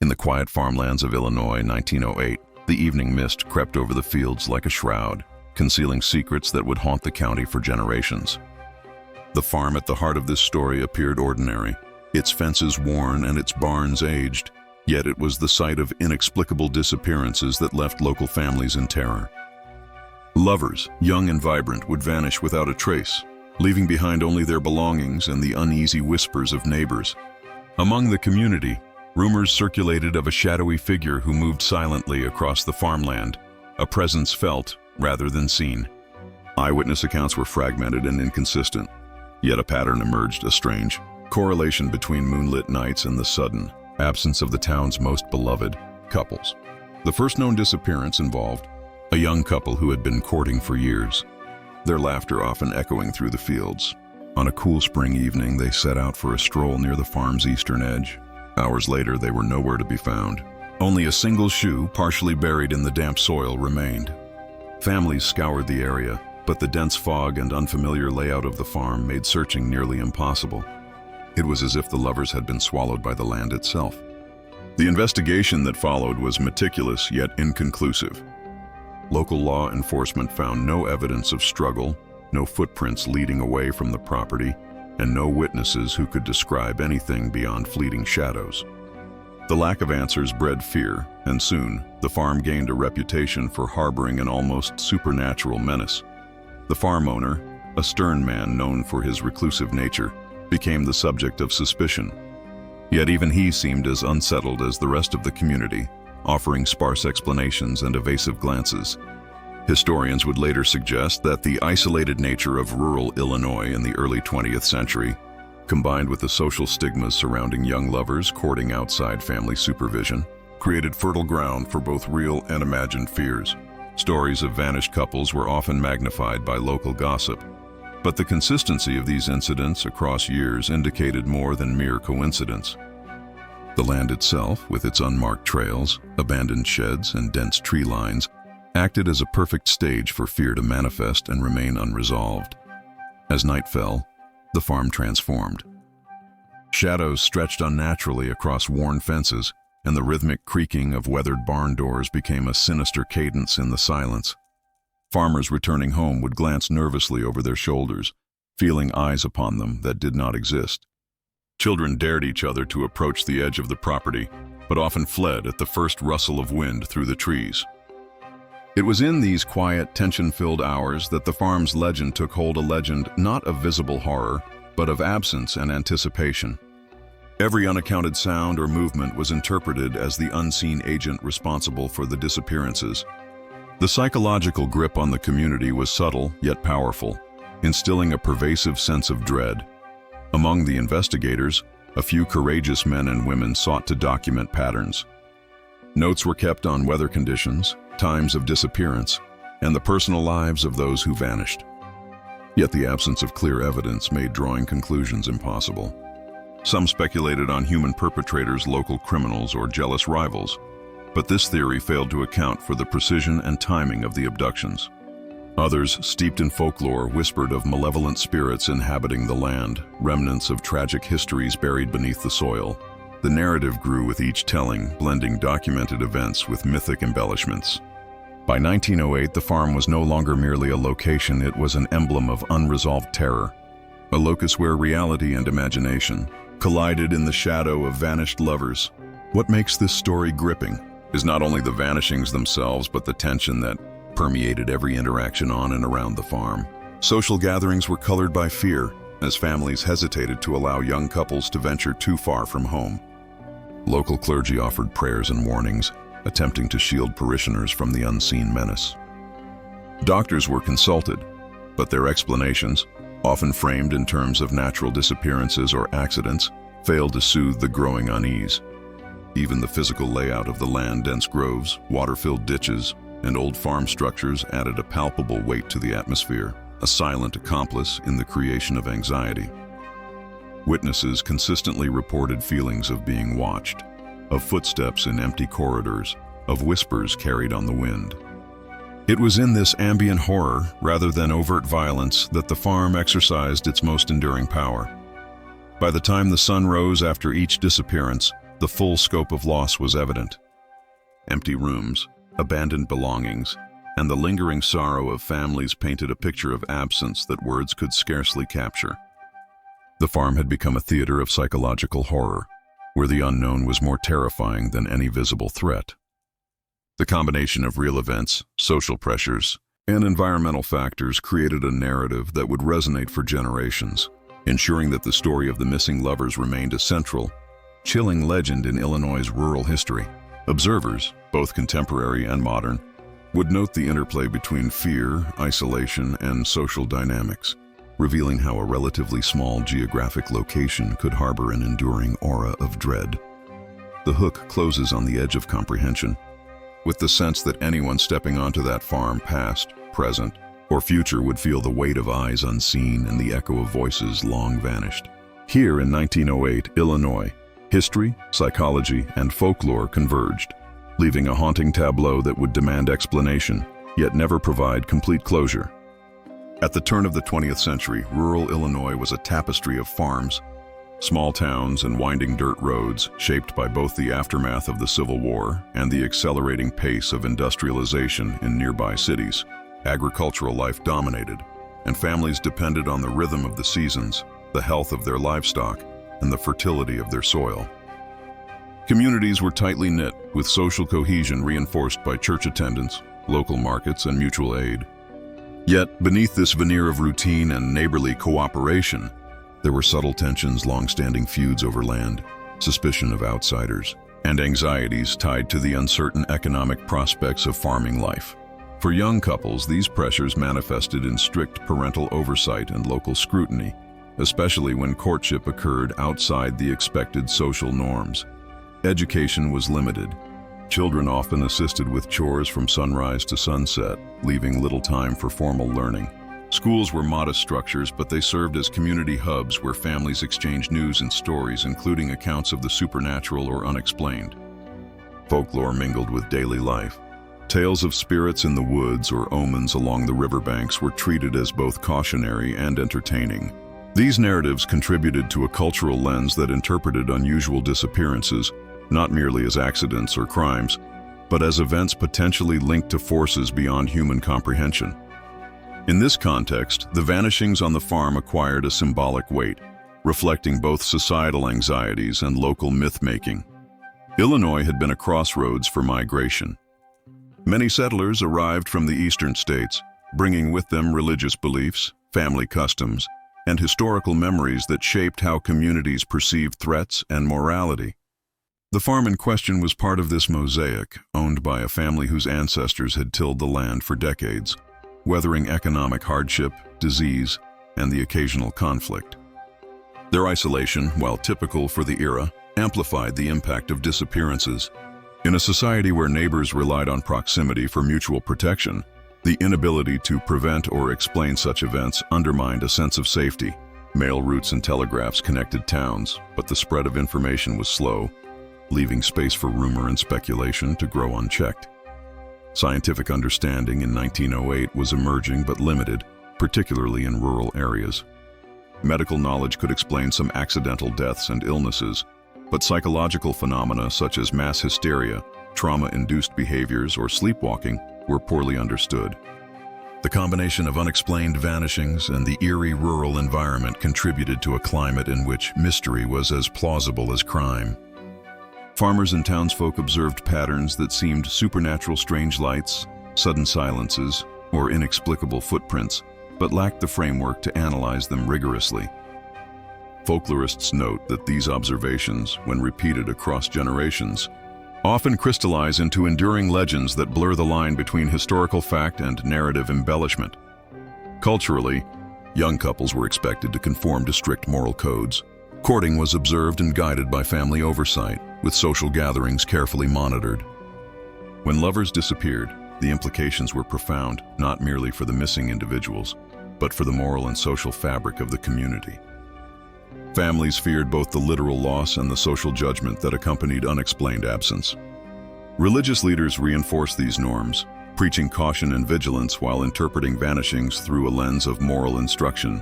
In the quiet farmlands of Illinois, 1908, the evening mist crept over the fields like a shroud, concealing secrets that would haunt the county for generations. The farm at the heart of this story appeared ordinary, its fences worn and its barns aged, yet it was the site of inexplicable disappearances that left local families in terror. Lovers, young and vibrant, would vanish without a trace, leaving behind only their belongings and the uneasy whispers of neighbors. Among the community, rumors circulated of a shadowy figure who moved silently across the farmland, a presence felt rather than seen. Eyewitness accounts were fragmented and inconsistent, yet a pattern emerged, a strange correlation between moonlit nights and the sudden absence of the town's most beloved couples. The first known disappearance involved a young couple who had been courting for years, their laughter often echoing through the fields. On a cool spring evening, they set out for a stroll near the farm's eastern edge. Hours later, they were nowhere to be found. Only a single shoe, partially buried in the damp soil, remained. Families scoured the area, but the dense fog and unfamiliar layout of the farm made searching nearly impossible. It was as if the lovers had been swallowed by the land itself. The investigation that followed was meticulous yet inconclusive. Local law enforcement found no evidence of struggle, no footprints leading away from the property, and no witnesses who could describe anything beyond fleeting shadows. The lack of answers bred fear, and soon, the farm gained a reputation for harboring an almost supernatural menace. The farm owner, a stern man known for his reclusive nature, became the subject of suspicion. Yet even he seemed as unsettled as the rest of the community, offering sparse explanations and evasive glances. Historians would later suggest that the isolated nature of rural Illinois in the early 20th century, combined with the social stigmas surrounding young lovers courting outside family supervision, created fertile ground for both real and imagined fears. Stories of vanished couples were often magnified by local gossip, but the consistency of these incidents across years indicated more than mere coincidence. The land itself, with its unmarked trails, abandoned sheds, and dense tree lines, acted as a perfect stage for fear to manifest and remain unresolved. As night fell, the farm transformed. Shadows stretched unnaturally across worn fences, and the rhythmic creaking of weathered barn doors became a sinister cadence in the silence. Farmers returning home would glance nervously over their shoulders, feeling eyes upon them that did not exist. Children dared each other to approach the edge of the property, but often fled at the first rustle of wind through the trees. It was in these quiet, tension-filled hours that the farm's legend took hold, a legend not of visible horror, but of absence and anticipation. Every unaccounted sound or movement was interpreted as the unseen agent responsible for the disappearances. The psychological grip on the community was subtle yet powerful, instilling a pervasive sense of dread. Among the investigators, a few courageous men and women sought to document patterns. Notes were kept on weather conditions, times of disappearance, and the personal lives of those who vanished. Yet the absence of clear evidence made drawing conclusions impossible. Some speculated on human perpetrators, local criminals, or jealous rivals, but this theory failed to account for the precision and timing of the abductions. Others, steeped in folklore, whispered of malevolent spirits inhabiting the land, remnants of tragic histories buried beneath the soil. The narrative grew with each telling, blending documented events with mythic embellishments. By 1908, the farm was no longer merely a location, it was an emblem of unresolved terror, a locus where reality and imagination collided in the shadow of vanished lovers. What makes this story gripping is not only the vanishings themselves, but the tension that permeated every interaction on and around the farm. Social gatherings were colored by fear, as families hesitated to allow young couples to venture too far from home. Local clergy offered prayers and warnings, attempting to shield parishioners from the unseen menace. Doctors were consulted, but their explanations, often framed in terms of natural disappearances or accidents, failed to soothe the growing unease. Even the physical layout of the land, dense groves, water-filled ditches, and old farm structures added a palpable weight to the atmosphere, a silent accomplice in the creation of anxiety. Witnesses consistently reported feelings of being watched, of footsteps in empty corridors, of whispers carried on the wind. It was in this ambient horror, rather than overt violence, that the farm exercised its most enduring power. By the time the sun rose after each disappearance, The full scope of loss was evident. Empty rooms, abandoned belongings, and the lingering sorrow of families painted a picture of absence that words could scarcely capture. The farm had become a theater of psychological horror, where the unknown was more terrifying than any visible threat. The combination of real events, social pressures, and environmental factors created a narrative that would resonate for generations, ensuring that the story of the missing lovers remained a central, chilling legend in Illinois' rural history. Observers, both contemporary and modern, would note the interplay between fear, isolation, and social dynamics, revealing how a relatively small geographic location could harbor an enduring aura of dread. The hook closes on the edge of comprehension, with the sense that anyone stepping onto that farm, past, present, or future, would feel the weight of eyes unseen and the echo of voices long vanished. Here in 1908, Illinois, history, psychology, and folklore converged, leaving a haunting tableau that would demand explanation, yet never provide complete closure. At the turn of the 20th century, rural Illinois was a tapestry of farms, small towns, and winding dirt roads shaped by both the aftermath of the Civil War and the accelerating pace of industrialization in nearby cities. Agricultural life dominated, and families depended on the rhythm of the seasons, the health of their livestock, and the fertility of their soil. Communities were tightly knit, with social cohesion reinforced by church attendance, local markets, and mutual aid. Yet, beneath this veneer of routine and neighborly cooperation, there were subtle tensions, long-standing feuds over land, suspicion of outsiders, and anxieties tied to the uncertain economic prospects of farming life. For young couples, these pressures manifested in strict parental oversight and local scrutiny, especially when courtship occurred outside the expected social norms. Education was limited. Children often assisted with chores from sunrise to sunset, leaving little time for formal learning. Schools were modest structures, but they served as community hubs where families exchanged news and stories, including accounts of the supernatural or unexplained. Folklore mingled with daily life. Tales of spirits in the woods or omens along the riverbanks were treated as both cautionary and entertaining. These narratives contributed to a cultural lens that interpreted unusual disappearances not merely as accidents or crimes, but as events potentially linked to forces beyond human comprehension. In this context, the vanishings on the farm acquired a symbolic weight, reflecting both societal anxieties and local myth-making. Illinois had been a crossroads for migration. Many settlers arrived from the eastern states, bringing with them religious beliefs, family customs, and historical memories that shaped how communities perceived threats and morality. The farm in question was part of this mosaic, owned by a family whose ancestors had tilled the land for decades, weathering economic hardship, disease, and the occasional conflict. Their isolation, while typical for the era, amplified the impact of disappearances. In a society where neighbors relied on proximity for mutual protection, the inability to prevent or explain such events undermined a sense of safety. Mail routes and telegraphs connected towns, but the spread of information was slow, leaving space for rumor and speculation to grow unchecked. Scientific understanding in 1908 was emerging but limited, particularly in rural areas. Medical knowledge could explain some accidental deaths and illnesses, but psychological phenomena such as mass hysteria, trauma-induced behaviors, or sleepwalking were poorly understood. The combination of unexplained vanishings and the eerie rural environment contributed to a climate in which mystery was as plausible as crime. Farmers and townsfolk observed patterns that seemed supernatural: strange lights, sudden silences, or inexplicable footprints, but lacked the framework to analyze them rigorously. Folklorists note that these observations, when repeated across generations, often crystallize into enduring legends that blur the line between historical fact and narrative embellishment. Culturally, young couples were expected to conform to strict moral codes. Courting was observed and guided by family oversight, with social gatherings carefully monitored. When lovers disappeared, the implications were profound, not merely for the missing individuals, but for the moral and social fabric of the community. Families feared both the literal loss and the social judgment that accompanied unexplained absence. Religious leaders reinforced these norms, preaching caution and vigilance while interpreting vanishings through a lens of moral instruction.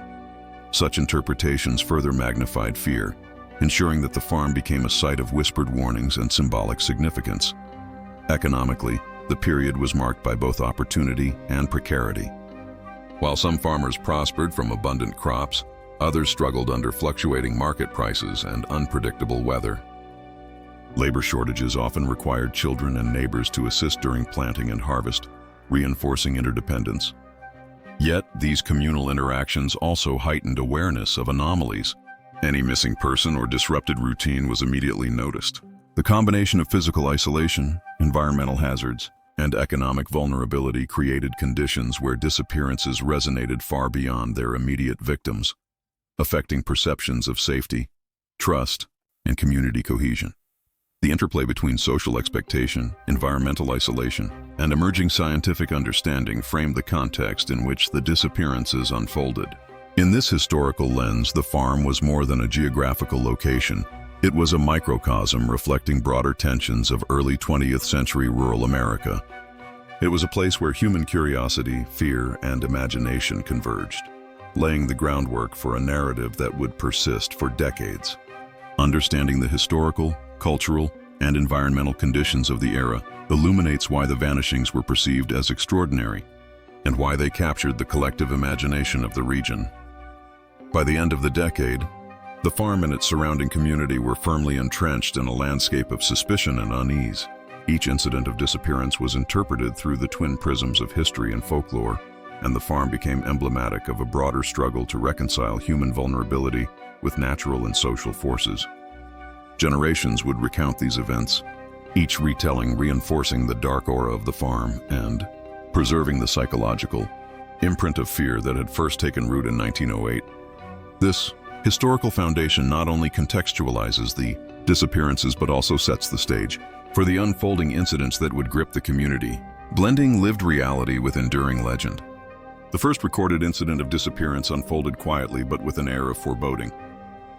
Such interpretations further magnified fear, ensuring that the farm became a site of whispered warnings and symbolic significance. Economically, the period was marked by both opportunity and precarity. While some farmers prospered from abundant crops, others struggled under fluctuating market prices and unpredictable weather. Labor shortages often required children and neighbors to assist during planting and harvest, reinforcing interdependence. Yet, these communal interactions also heightened awareness of anomalies. Any missing person or disrupted routine was immediately noticed. The combination of physical isolation, environmental hazards, and economic vulnerability created conditions where disappearances resonated far beyond their immediate victims, affecting perceptions of safety, trust, and community cohesion. The interplay between social expectation, environmental isolation, and emerging scientific understanding framed the context in which the disappearances unfolded. In this historical lens, the farm was more than a geographical location. It was a microcosm reflecting broader tensions of early 20th century rural America. It was a place where human curiosity, fear, and imagination converged, laying the groundwork for a narrative that would persist for decades. Understanding the historical, cultural, and environmental conditions of the era illuminates why the vanishings were perceived as extraordinary and why they captured the collective imagination of the region. By the end of the decade, the farm and its surrounding community were firmly entrenched in a landscape of suspicion and unease. Each incident of disappearance was interpreted through the twin prisms of history and folklore, and the farm became emblematic of a broader struggle to reconcile human vulnerability with natural and social forces. Generations would recount these events, each retelling reinforcing the dark aura of the farm and preserving the psychological imprint of fear that had first taken root in 1908. This historical foundation not only contextualizes the disappearances but also sets the stage for the unfolding incidents that would grip the community, blending lived reality with enduring legend. The first recorded incident of disappearance unfolded quietly but with an air of foreboding.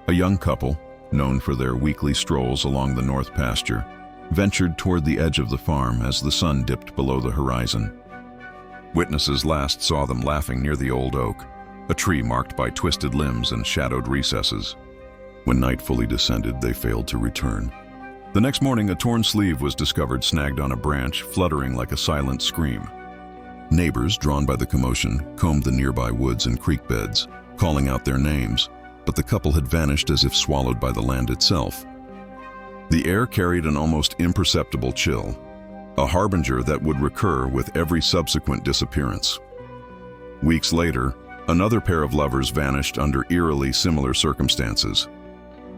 A young couple, known for their weekly strolls along the north pasture, ventured toward the edge of the farm as the sun dipped below the horizon. Witnesses last saw them laughing near the old oak, a tree marked by twisted limbs and shadowed recesses. When night fully descended, they failed to return. The next morning, a torn sleeve was discovered snagged on a branch, fluttering like a silent scream. Neighbors, drawn by the commotion, combed the nearby woods and creek beds, calling out their names, but the couple had vanished as if swallowed by the land itself. The air carried an almost imperceptible chill, a harbinger that would recur with every subsequent disappearance. Weeks later, another pair of lovers vanished under eerily similar circumstances.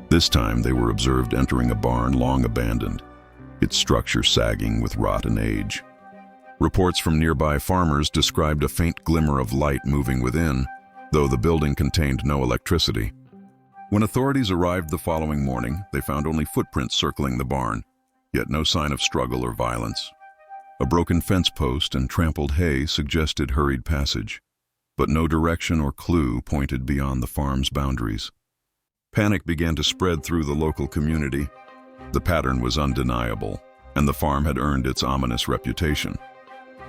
This time they were observed entering a barn long abandoned, its structure sagging with rot and age. Reports from nearby farmers described a faint glimmer of light moving within, though the building contained no electricity. When authorities arrived the following morning, they found only footprints circling the barn, yet no sign of struggle or violence. A broken fence post and trampled hay suggested hurried passage, but no direction or clue pointed beyond the farm's boundaries. Panic began to spread through the local community. The pattern was undeniable, and the farm had earned its ominous reputation.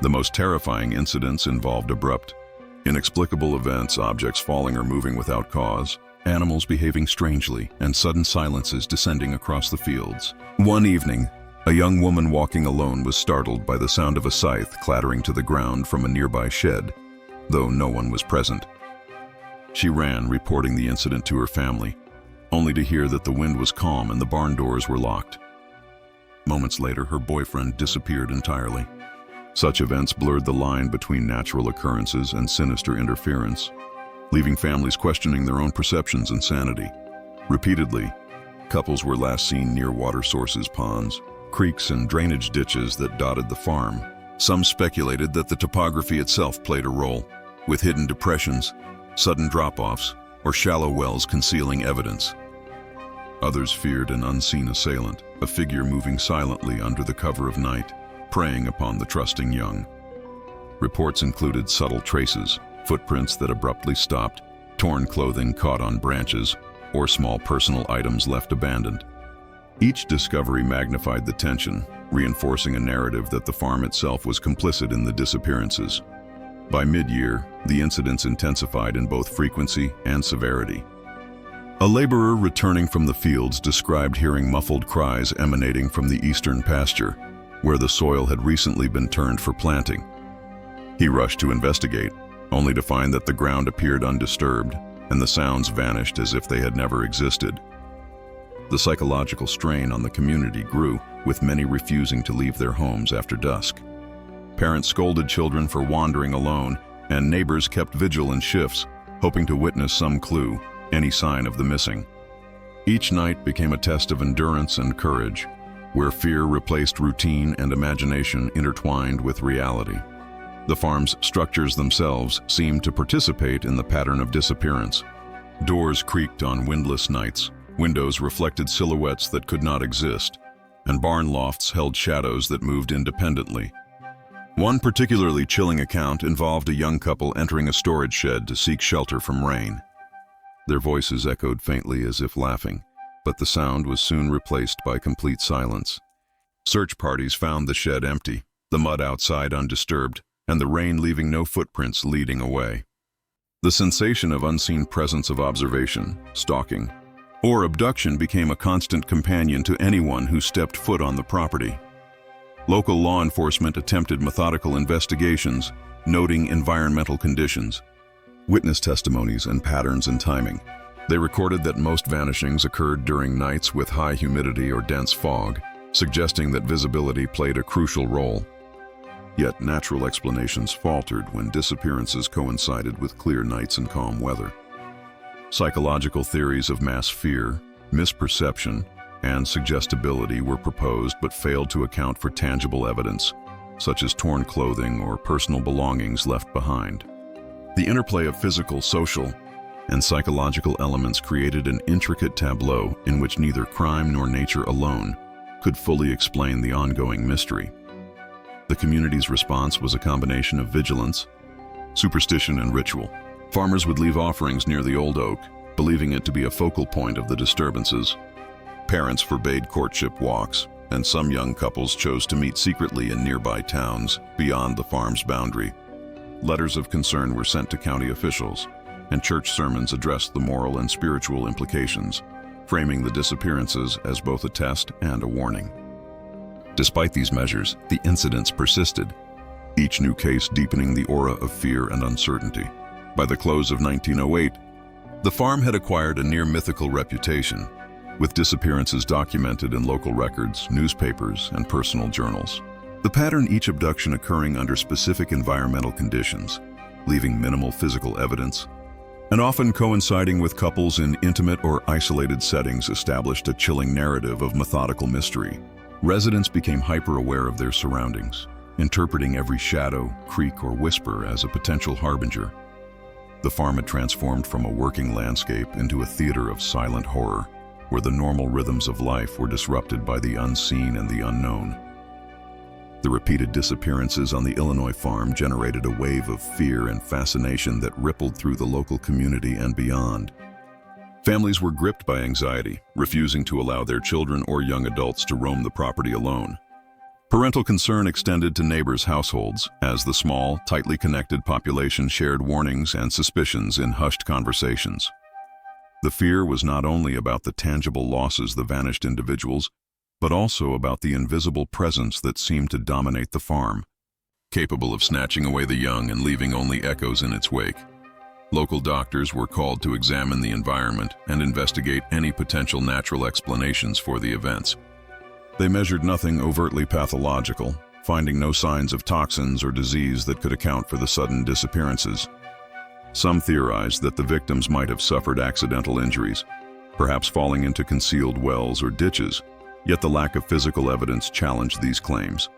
The most terrifying incidents involved abrupt, inexplicable events, objects falling or moving without cause, animals behaving strangely, and sudden silences descending across the fields. One evening, a young woman walking alone was startled by the sound of a scythe clattering to the ground from a nearby shed, though no one was present. She ran, reporting the incident to her family, only to hear that the wind was calm and the barn doors were locked. Moments later, her boyfriend disappeared entirely. Such events blurred the line between natural occurrences and sinister interference, leaving families questioning their own perceptions and sanity. Repeatedly, couples were last seen near water sources, ponds, creeks, and drainage ditches that dotted the farm. Some speculated that the topography itself played a role, with hidden depressions, sudden drop-offs, or shallow wells concealing evidence. Others feared an unseen assailant, a figure moving silently under the cover of night, preying upon the trusting young. Reports included subtle traces, footprints that abruptly stopped, torn clothing caught on branches, or small personal items left abandoned. Each discovery magnified the tension, reinforcing a narrative that the farm itself was complicit in the disappearances. By mid-year, the incidents intensified in both frequency and severity. A laborer returning from the fields described hearing muffled cries emanating from the eastern pasture, where the soil had recently been turned for planting. He rushed to investigate, only to find that the ground appeared undisturbed, and the sounds vanished as if they had never existed. The psychological strain on the community grew, with many refusing to leave their homes after dusk. Parents scolded children for wandering alone, and neighbors kept vigil in shifts, hoping to witness some clue, any sign of the missing. Each night became a test of endurance and courage, where fear replaced routine and imagination intertwined with reality. The farm's structures themselves seemed to participate in the pattern of disappearance. Doors creaked on windless nights, windows reflected silhouettes that could not exist, and barn lofts held shadows that moved independently. One particularly chilling account involved a young couple entering a storage shed to seek shelter from rain. Their voices echoed faintly as if laughing, but the sound was soon replaced by complete silence. Search parties found the shed empty, the mud outside undisturbed, and the rain leaving no footprints leading away. The sensation of unseen presence of observation, stalking, or abduction became a constant companion to anyone who stepped foot on the property. Local law enforcement attempted methodical investigations, noting environmental conditions, witness testimonies, and patterns in timing. They recorded that most vanishings occurred during nights with high humidity or dense fog, suggesting that visibility played a crucial role. Yet natural explanations faltered when disappearances coincided with clear nights and calm weather. Psychological theories of mass fear, misperception, and suggestibility were proposed but failed to account for tangible evidence, such as torn clothing or personal belongings left behind. The interplay of physical, social, and psychological elements created an intricate tableau in which neither crime nor nature alone could fully explain the ongoing mystery. The community's response was a combination of vigilance, superstition, and ritual. Farmers would leave offerings near the old oak, believing it to be a focal point of the disturbances. Parents forbade courtship walks, and some young couples chose to meet secretly in nearby towns beyond the farm's boundary. Letters of concern were sent to county officials, and church sermons addressed the moral and spiritual implications, framing the disappearances as both a test and a warning. Despite these measures, the incidents persisted, each new case deepening the aura of fear and uncertainty. By the close of 1908, the farm had acquired a near-mythical reputation, with disappearances documented in local records, newspapers, and personal journals. The pattern, each abduction occurring under specific environmental conditions, leaving minimal physical evidence, and often coinciding with couples in intimate or isolated settings, established a chilling narrative of methodical mystery. Residents became hyper-aware of their surroundings, interpreting every shadow, creak, or whisper as a potential harbinger. The farm had transformed from a working landscape into a theater of silent horror, where the normal rhythms of life were disrupted by the unseen and the unknown. The repeated disappearances on the Illinois farm generated a wave of fear and fascination that rippled through the local community and beyond. Families were gripped by anxiety, refusing to allow their children or young adults to roam the property alone. Parental concern extended to neighbors' households, as the small, tightly connected population shared warnings and suspicions in hushed conversations. The fear was not only about the tangible losses of the vanished individuals, but also about the invisible presence that seemed to dominate the farm, capable of snatching away the young and leaving only echoes in its wake. Local doctors were called to examine the environment and investigate any potential natural explanations for the events. They measured nothing overtly pathological, finding no signs of toxins or disease that could account for the sudden disappearances. Some theorized that the victims might have suffered accidental injuries, perhaps falling into concealed wells or ditches, yet the lack of physical evidence challenged these claims.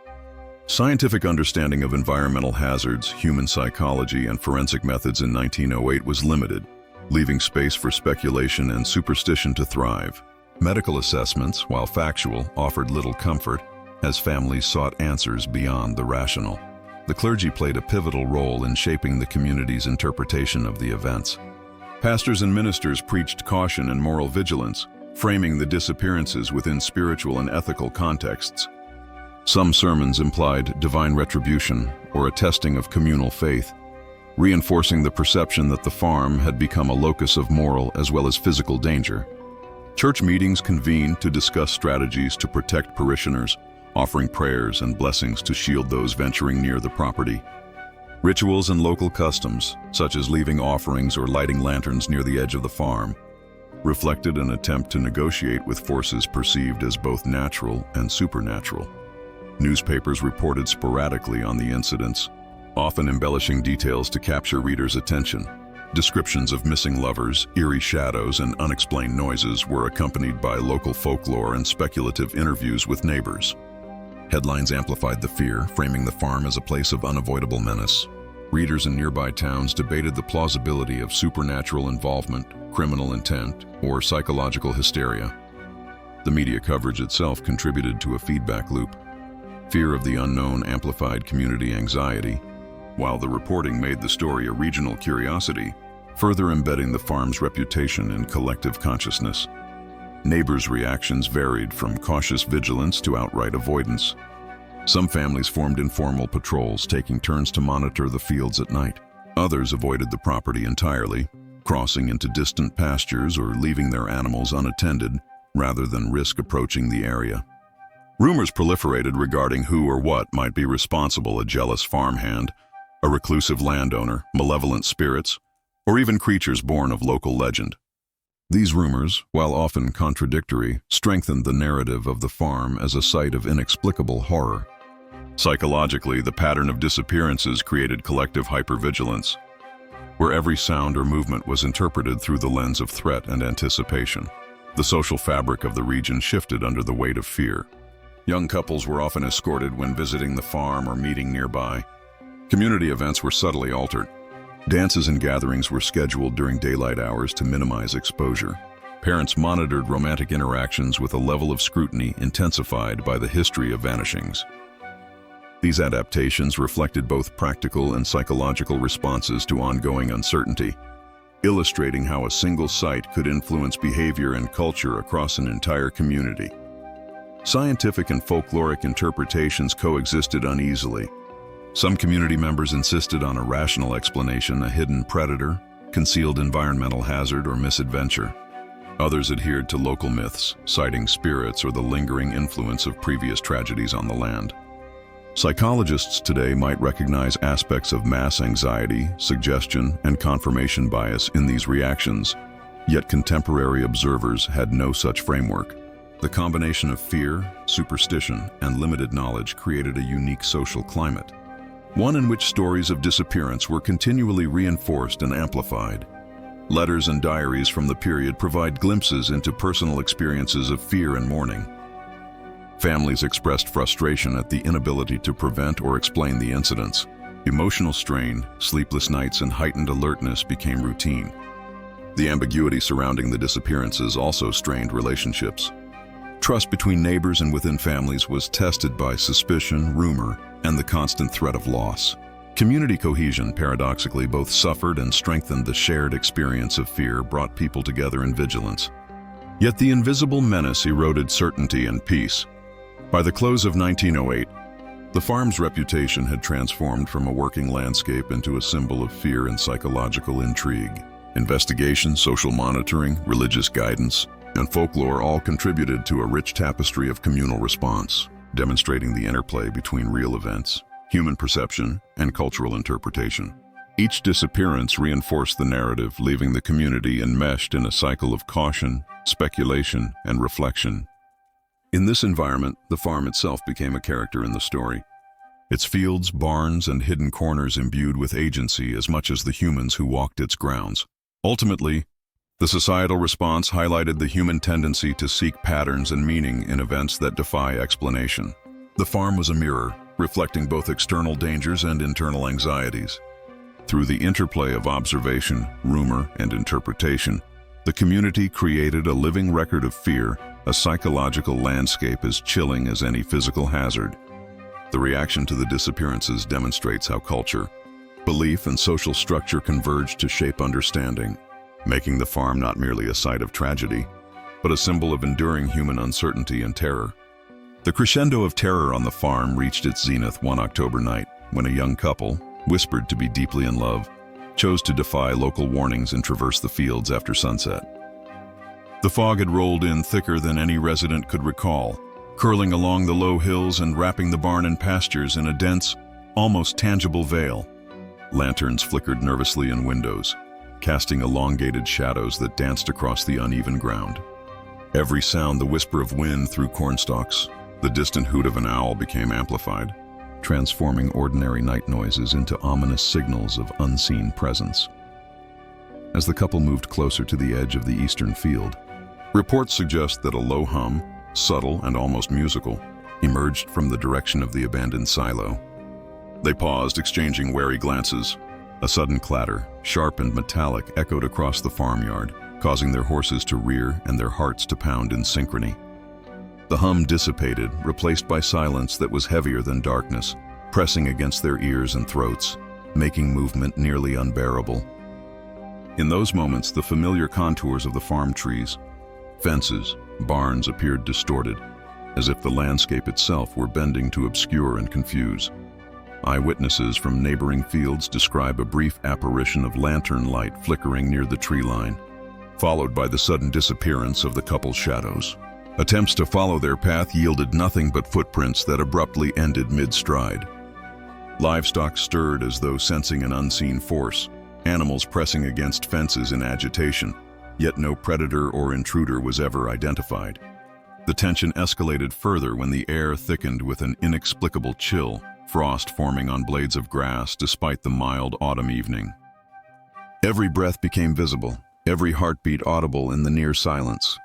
Scientific understanding of environmental hazards, human psychology, and forensic methods in 1908 was limited, leaving space for speculation and superstition to thrive. Medical assessments, while factual, offered little comfort, as families sought answers beyond the rational. The clergy played a pivotal role in shaping the community's interpretation of the events. Pastors and ministers preached caution and moral vigilance, framing the disappearances within spiritual and ethical contexts. Some sermons implied divine retribution or a testing of communal faith, reinforcing the perception that the farm had become a locus of moral as well as physical danger. Church meetings convened to discuss strategies to protect parishioners, offering prayers and blessings to shield those venturing near the property. Rituals and local customs, such as leaving offerings or lighting lanterns near the edge of the farm, reflected an attempt to negotiate with forces perceived as both natural and supernatural. Newspapers reported sporadically on the incidents, often embellishing details to capture readers' attention. Descriptions of missing lovers, eerie shadows, and unexplained noises were accompanied by local folklore and speculative interviews with neighbors. Headlines amplified the fear, framing the farm as a place of unavoidable menace. Readers in nearby towns debated the plausibility of supernatural involvement, criminal intent, or psychological hysteria. The media coverage itself contributed to a feedback loop. Fear of the unknown amplified community anxiety, while the reporting made the story a regional curiosity, further embedding the farm's reputation in collective consciousness. Neighbors' reactions varied from cautious vigilance to outright avoidance. Some families formed informal patrols, taking turns to monitor the fields at night. Others avoided the property entirely, crossing into distant pastures or leaving their animals unattended rather than risk approaching the area. Rumors proliferated regarding who or what might be responsible: a jealous farmhand, a reclusive landowner, malevolent spirits, or even creatures born of local legend. These rumors, while often contradictory, strengthened the narrative of the farm as a site of inexplicable horror. Psychologically, the pattern of disappearances created collective hypervigilance, where every sound or movement was interpreted through the lens of threat and anticipation. The social fabric of the region shifted under the weight of fear. Young couples were often escorted when visiting the farm or meeting nearby. Community events were subtly altered. Dances and gatherings were scheduled during daylight hours to minimize exposure. Parents monitored romantic interactions with a level of scrutiny intensified by the history of vanishings. These adaptations reflected both practical and psychological responses to ongoing uncertainty, illustrating how a single site could influence behavior and culture across an entire community. Scientific and folkloric interpretations coexisted uneasily. Some community members insisted on a rational explanation: a hidden predator, concealed environmental hazard, or misadventure. Others adhered to local myths, citing spirits or the lingering influence of previous tragedies on the land. Psychologists today might recognize aspects of mass anxiety, suggestion, and confirmation bias in these reactions, yet contemporary observers had no such framework. The combination of fear, superstition, and limited knowledge created a unique social climate, one in which stories of disappearance were continually reinforced and amplified. Letters and diaries from the period provide glimpses into personal experiences of fear and mourning. Families expressed frustration at the inability to prevent or explain the incidents. Emotional strain, sleepless nights, and heightened alertness became routine. The ambiguity surrounding the disappearances also strained relationships. Trust between neighbors and within families was tested by suspicion, rumor, and the constant threat of loss. Community cohesion, paradoxically, both suffered and strengthened. The shared experience of fear brought people together in vigilance. Yet the invisible menace eroded certainty and peace. By the close of 1908, the farm's reputation had transformed from a working landscape into a symbol of fear and psychological intrigue. Investigation, social monitoring, religious guidance, and folklore all contributed to a rich tapestry of communal response, demonstrating the interplay between real events, human perception, and cultural interpretation. Each disappearance reinforced the narrative, leaving the community enmeshed in a cycle of caution, speculation, and reflection. In this environment, the farm itself became a character in the story. Its fields, barns, and hidden corners imbued with agency as much as the humans who walked its grounds. Ultimately, the societal response highlighted the human tendency to seek patterns and meaning in events that defy explanation. The farm was a mirror, reflecting both external dangers and internal anxieties. Through the interplay of observation, rumor, and interpretation, the community created a living record of fear, a psychological landscape as chilling as any physical hazard. The reaction to the disappearances demonstrates how culture, belief, and social structure converge to shape understanding, making the farm not merely a site of tragedy, but a symbol of enduring human uncertainty and terror. The crescendo of terror on the farm reached its zenith one October night, when a young couple, whispered to be deeply in love, chose to defy local warnings and traverse the fields after sunset. The fog had rolled in thicker than any resident could recall, curling along the low hills and wrapping the barn and pastures in a dense, almost tangible veil. Lanterns flickered nervously in windows, casting elongated shadows that danced across the uneven ground. Every sound, the whisper of wind through cornstalks, the distant hoot of an owl became amplified, transforming ordinary night noises into ominous signals of unseen presence. As the couple moved closer to the edge of the eastern field, reports suggest that a low hum, subtle and almost musical, emerged from the direction of the abandoned silo. They paused, exchanging wary glances. A sudden clatter, sharp and metallic, echoed across the farmyard, causing their horses to rear and their hearts to pound in synchrony. The hum dissipated, replaced by silence that was heavier than darkness, pressing against their ears and throats, making movement nearly unbearable. In those moments, the familiar contours of the farm trees, fences, barns appeared distorted, as if the landscape itself were bending to obscure and confuse. Eyewitnesses from neighboring fields describe a brief apparition of lantern light flickering near the tree line, followed by the sudden disappearance of the couple's shadows. Attempts to follow their path yielded nothing but footprints that abruptly ended mid-stride. Livestock stirred as though sensing an unseen force, animals pressing against fences in agitation, yet no predator or intruder was ever identified. The tension escalated further when the air thickened with an inexplicable chill, frost forming on blades of grass despite the mild autumn evening. Every breath became visible, every heartbeat audible in the near silence.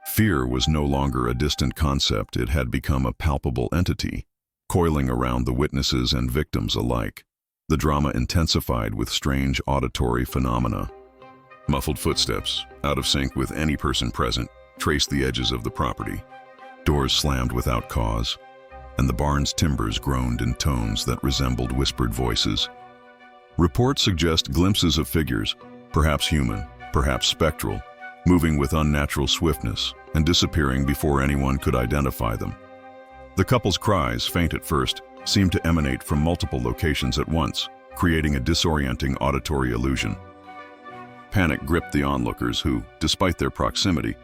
Fear was no longer a distant concept, it had become a palpable entity, coiling around the witnesses and victims alike. The drama intensified with strange auditory phenomena. Muffled footsteps, out of sync with any person present, traced the edges of the property. Doors slammed without cause, and the barn's timbers groaned in tones that resembled whispered voices. Reports suggest glimpses of figures, perhaps human, perhaps spectral, moving with unnatural swiftness and disappearing before anyone could identify them. The couple's cries, faint at first, seemed to emanate from multiple locations at once, creating a disorienting auditory illusion. Panic gripped the onlookers who, despite their proximity,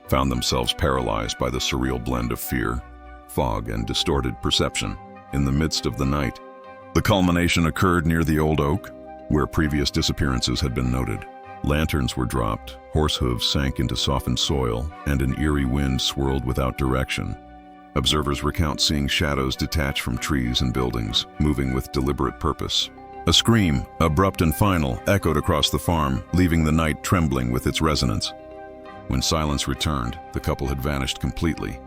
found themselves paralyzed by the surreal blend of fear, fog, and distorted perception. In the midst of the night, the culmination occurred near the old oak, where previous disappearances had been noted. Lanterns were dropped, horse hooves sank into softened soil, and an eerie wind swirled without direction. Observers recount seeing shadows detach from trees and buildings, moving with deliberate purpose. A scream, abrupt and final, echoed across the farm, leaving the night trembling with its resonance. When silence returned, the couple had vanished completely,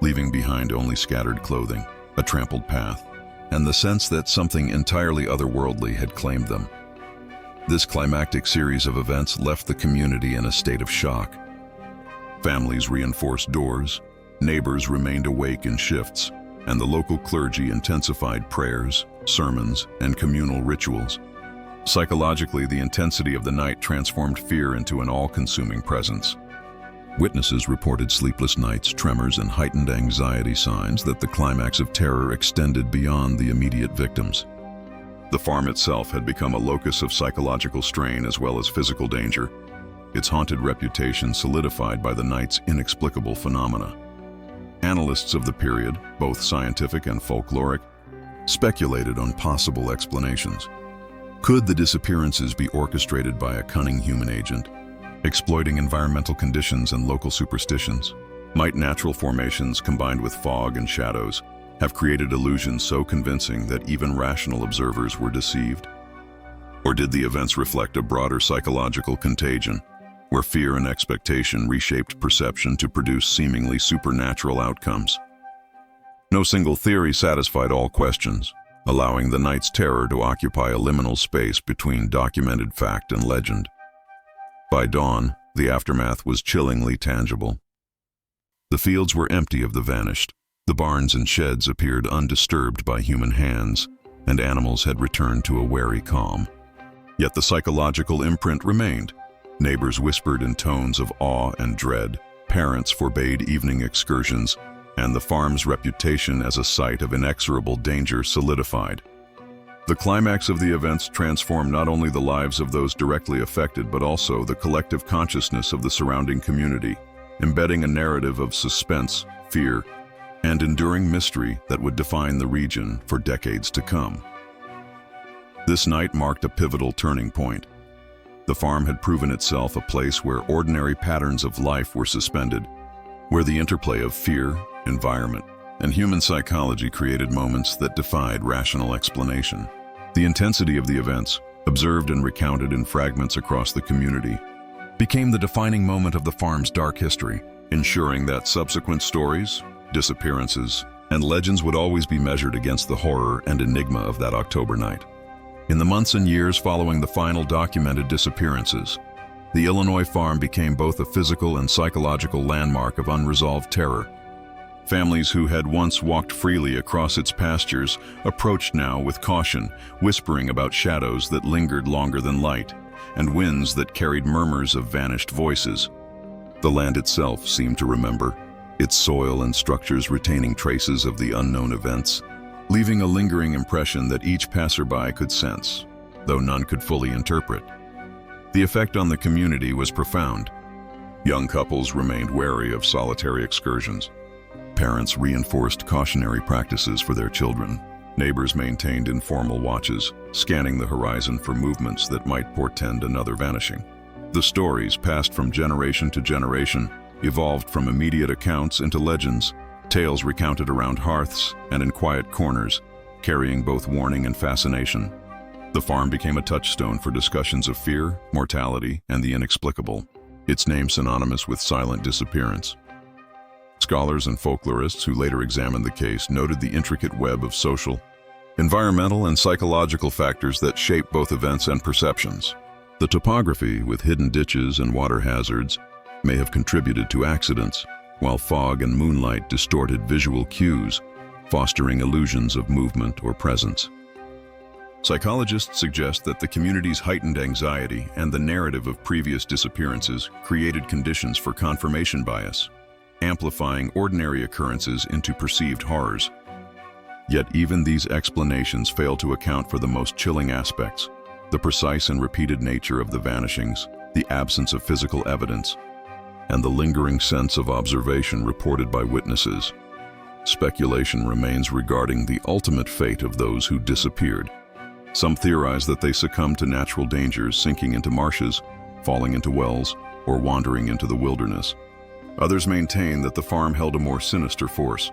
leaving behind only scattered clothing, a trampled path, and the sense that something entirely otherworldly had claimed them. This climactic series of events left the community in a state of shock. Families reinforced doors, neighbors remained awake in shifts, and the local clergy intensified prayers, sermons, and communal rituals. Psychologically, the intensity of the night transformed fear into an all-consuming presence. Witnesses reported sleepless nights, tremors, and heightened anxiety, signs that the climax of terror extended beyond the immediate victims. The farm itself had become a locus of psychological strain as well as physical danger, its haunted reputation solidified by the night's inexplicable phenomena. Analysts of the period, both scientific and folkloric, speculated on possible explanations. Could the disappearances be orchestrated by a cunning human agent, exploiting environmental conditions and local superstitions? Might natural formations combined with fog and shadows have created illusions so convincing that even rational observers were deceived? Or did the events reflect a broader psychological contagion, where fear and expectation reshaped perception to produce seemingly supernatural outcomes? No single theory satisfied all questions, allowing the night's terror to occupy a liminal space between documented fact and legend. By dawn, the aftermath was chillingly tangible. The fields were empty of the vanished. The barns and sheds appeared undisturbed by human hands, and animals had returned to a wary calm. Yet the psychological imprint remained. Neighbors whispered in tones of awe and dread, parents forbade evening excursions, and the farm's reputation as a site of inexorable danger solidified. The climax of the events transformed not only the lives of those directly affected but also the collective consciousness of the surrounding community, embedding a narrative of suspense, fear, and enduring mystery that would define the region for decades to come. This night marked a pivotal turning point. The farm had proven itself a place where ordinary patterns of life were suspended, where the interplay of fear, environment, and human psychology created moments that defied rational explanation. The intensity of the events, observed and recounted in fragments across the community, became the defining moment of the farm's dark history, ensuring that subsequent stories, disappearances, and legends would always be measured against the horror and enigma of that October night. In the months and years following the final documented disappearances, the Illinois farm became both a physical and psychological landmark of unresolved terror. Families who had once walked freely across its pastures approached now with caution, whispering about shadows that lingered longer than light, and winds that carried murmurs of vanished voices. The land itself seemed to remember, its soil and structures retaining traces of the unknown events, leaving a lingering impression that each passerby could sense, though none could fully interpret. The effect on the community was profound. Young couples remained wary of solitary excursions. Parents reinforced cautionary practices for their children. Neighbors maintained informal watches, scanning the horizon for movements that might portend another vanishing. The stories, passed from generation to generation, evolved from immediate accounts into legends, tales recounted around hearths and in quiet corners, carrying both warning and fascination. The farm became a touchstone for discussions of fear, mortality, and the inexplicable, its name synonymous with silent disappearance. Scholars and folklorists who later examined the case noted the intricate web of social, environmental, and psychological factors that shape both events and perceptions. The topography, with hidden ditches and water hazards, may have contributed to accidents, while fog and moonlight distorted visual cues, fostering illusions of movement or presence. Psychologists suggest that the community's heightened anxiety and the narrative of previous disappearances created conditions for confirmation bias, amplifying ordinary occurrences into perceived horrors. Yet even these explanations fail to account for the most chilling aspects: the precise and repeated nature of the vanishings, the absence of physical evidence, and the lingering sense of observation reported by witnesses. Speculation remains regarding the ultimate fate of those who disappeared. Some theorize that they succumbed to natural dangers, sinking into marshes, falling into wells, or wandering into the wilderness. Others maintain that the farm held a more sinister force,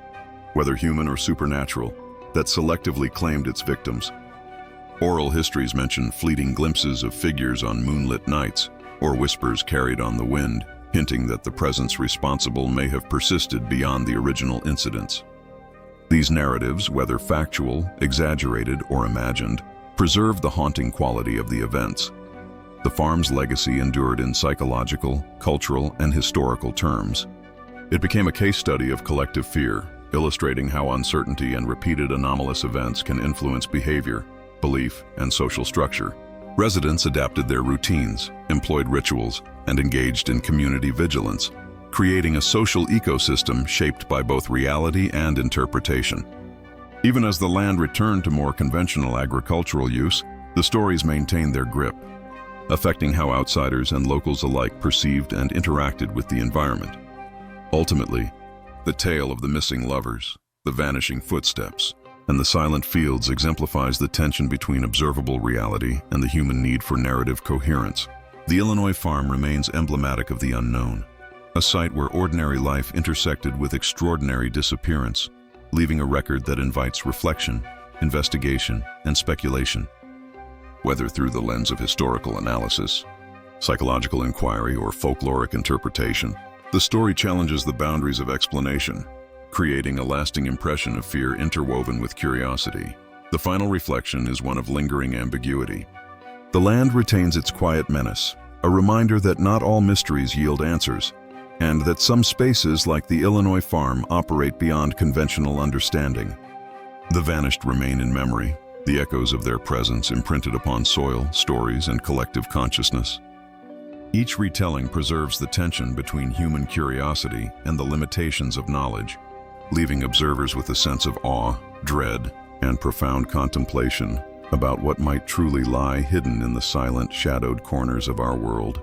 whether human or supernatural, that selectively claimed its victims. Oral histories mention fleeting glimpses of figures on moonlit nights, or whispers carried on the wind, hinting that the presence responsible may have persisted beyond the original incidents. These narratives, whether factual, exaggerated, or imagined, preserve the haunting quality of the events. The farm's legacy endured in psychological, cultural, and historical terms. It became a case study of collective fear, illustrating how uncertainty and repeated anomalous events can influence behavior, belief, and social structure. Residents adapted their routines, employed rituals, and engaged in community vigilance, creating a social ecosystem shaped by both reality and interpretation. Even as the land returned to more conventional agricultural use, the stories maintained their grip, affecting how outsiders and locals alike perceived and interacted with the environment. Ultimately, the tale of the missing lovers, the vanishing footsteps, and the silent fields exemplifies the tension between observable reality and the human need for narrative coherence. The Illinois farm remains emblematic of the unknown, a site where ordinary life intersected with extraordinary disappearance, leaving a record that invites reflection, investigation, and speculation. Whether through the lens of historical analysis, psychological inquiry, or folkloric interpretation, the story challenges the boundaries of explanation, creating a lasting impression of fear interwoven with curiosity. The final reflection is one of lingering ambiguity. The land retains its quiet menace, a reminder that not all mysteries yield answers, and that some spaces like the Illinois farm operate beyond conventional understanding. The vanished remain in memory, the echoes of their presence imprinted upon soil, stories, and collective consciousness. Each retelling preserves the tension between human curiosity and the limitations of knowledge, leaving observers with a sense of awe, dread, and profound contemplation about what might truly lie hidden in the silent, shadowed corners of our world.